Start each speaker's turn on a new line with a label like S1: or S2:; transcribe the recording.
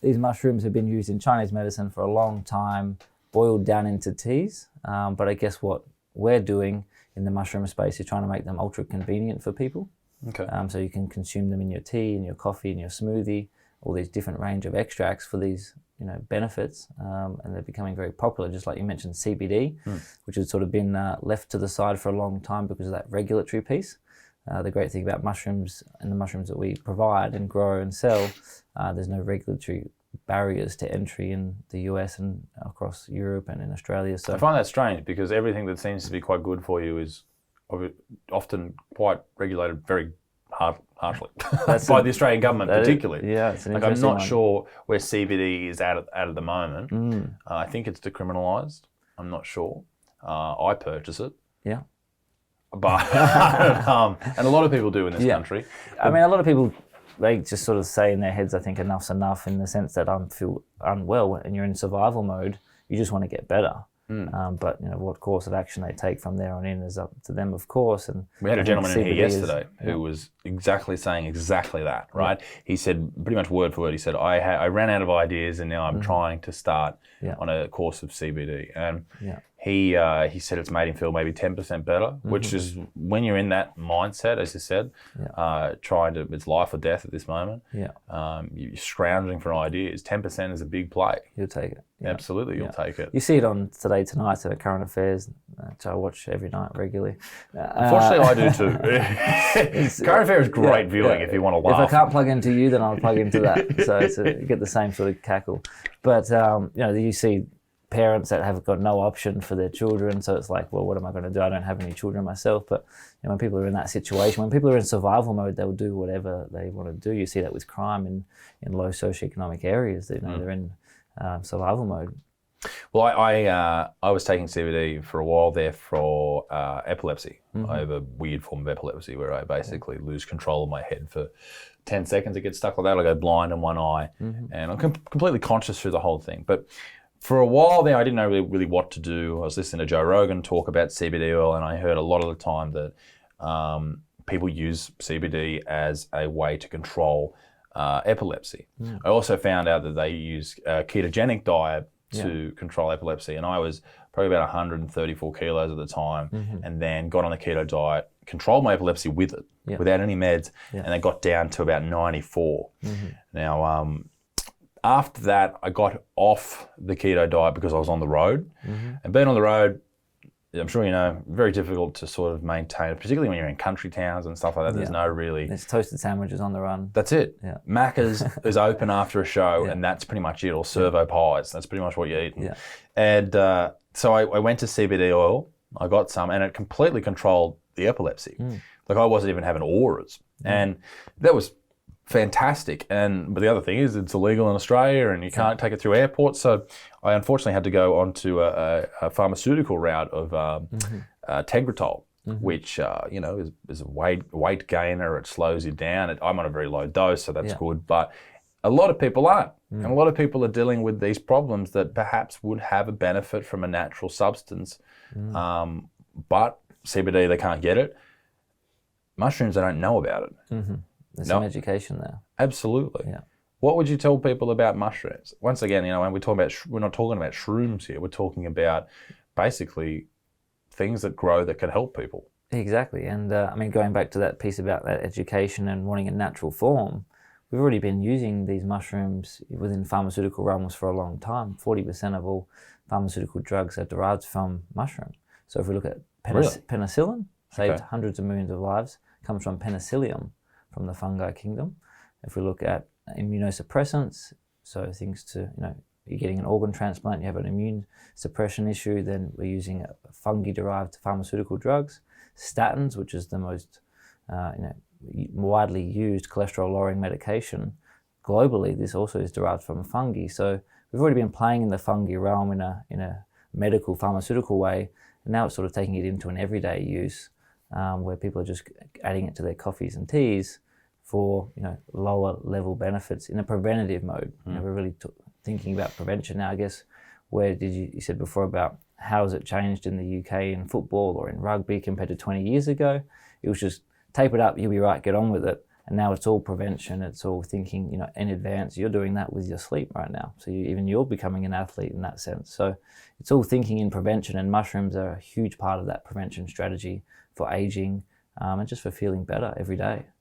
S1: these mushrooms have been used in Chinese medicine for a long time, boiled down into teas. But I guess what we're doing in the mushroom space is trying to make them ultra convenient for people.
S2: Okay.
S1: So you can consume them in your tea, in your coffee, in your smoothie, all these different range of extracts for these, benefits. And they're becoming very popular, just like you mentioned CBD, which has sort of been left to the side for a long time because of that regulatory piece. The great thing about mushrooms and the mushrooms that we provide and grow and sell, there's no regulatory barriers to entry in the US and across Europe and in Australia. So
S2: I find that strange because everything that seems to be quite good for you is often quite regulated very harshly by the Australian government particularly.
S1: Yeah, it's an
S2: I'm
S1: interesting
S2: not
S1: one.
S2: sure where CBD is at the moment. I think it's decriminalised. I'm not sure. I purchase it.
S1: Yeah.
S2: But and a lot of people do in this country.
S1: I mean, a lot of people, they just sort of say in their heads, I think enough's enough, in the sense that I feel unwell and you're in survival mode. You just want to get better. But what course of action they take from there on in is up to them, of course. And
S2: we had a gentleman in here
S1: CBD
S2: yesterday who was saying exactly that, right? Yeah. He said, pretty much word for word, he said, I ran out of ideas and now I'm trying to start on a course of CBD. And he said it's made him feel maybe 10% better, which is when you're in that mindset, as you said, it's life or death at this moment. You're scrounging for ideas. 10% is a big play.
S1: You'll take it. Yeah.
S2: Absolutely, you'll take it.
S1: You see it on Today Tonight at Current Affairs, which I watch every night regularly.
S2: Unfortunately, I do too. Current Affairs is great viewing if you want to laugh.
S1: If I can't plug into you, then I'll plug into that. So you get the same sort of cackle. But you see parents that have got no option for their children, so it's like, well, what am I going to do? I don't have any children myself. But when people are in that situation, when people are in survival mode, they'll do whatever they want to do. You see that with crime in low socioeconomic areas. They're in survival mode.
S2: Well, I was taking CBD for a while there for epilepsy. I have a weird form of epilepsy where I basically lose control of my head for 10 seconds. It gets stuck like that. I go blind in one eye, and I'm completely conscious through the whole thing. But for a while there, I didn't know really what to do. I was listening to Joe Rogan talk about CBD oil, and I heard a lot of the time that people use CBD as a way to control epilepsy. I also found out that they use a ketogenic diet to control epilepsy, and I was probably about 134 kilos at the time, and then got on the keto diet, controlled my epilepsy with it, without any meds, and then got down to about 94. Now, after that, I got off the keto diet because I was on the road, and being on the road, I'm sure you know, very difficult to sort of maintain, particularly when you're in country towns and stuff like that. There's no really...
S1: There's toasted sandwiches on the run.
S2: That's it. Yeah. Macca's is open after a show, and that's pretty much it, or servo pies. That's pretty much what you're eating. And so I went to CBD oil. I got some, and it completely controlled the epilepsy. Like, I wasn't even having auras. And that was fantastic. But the other thing is, it's illegal in Australia and you can't take it through airports. So I unfortunately had to go onto a pharmaceutical route of Tegretol, which is a weight gainer. It slows you down. I'm on a very low dose, so that's good. But a lot of people aren't. And a lot of people are dealing with these problems that perhaps would have a benefit from a natural substance. But CBD, they can't get it. Mushrooms, they don't know about it.
S1: There's some education there.
S2: Absolutely.
S1: Yeah.
S2: What would you tell people about mushrooms? Once again, when we're not talking about shrooms here. We're talking about basically things that grow that can help people.
S1: Exactly. And going back to that piece about that education and wanting a natural form, we've already been using these mushrooms within pharmaceutical realms for a long time. 40% of all pharmaceutical drugs are derived from mushrooms. So if we look at penicillin, saved hundreds of millions of lives, comes from penicillium, from the fungi kingdom. If we look at immunosuppressants, so things you're getting an organ transplant, you have an immune suppression issue, then we're using fungi-derived pharmaceutical drugs. Statins, which is the most widely used cholesterol-lowering medication globally, this also is derived from fungi. So we've already been playing in the fungi realm in a medical pharmaceutical way, and now it's sort of taking it into an everyday use. Where people are just adding it to their coffees and teas for lower level benefits in a preventative mode. We're really thinking about prevention now. I guess where did you said before about how has it changed in the UK in football or in rugby compared to 20 years ago? It was just tape it up, you'll be right, get on with it. And now it's all prevention. It's all thinking, in advance. You're doing that with your sleep right now. So even you're becoming an athlete in that sense. So it's all thinking in prevention, and mushrooms are a huge part of that prevention strategy for aging and just for feeling better every day.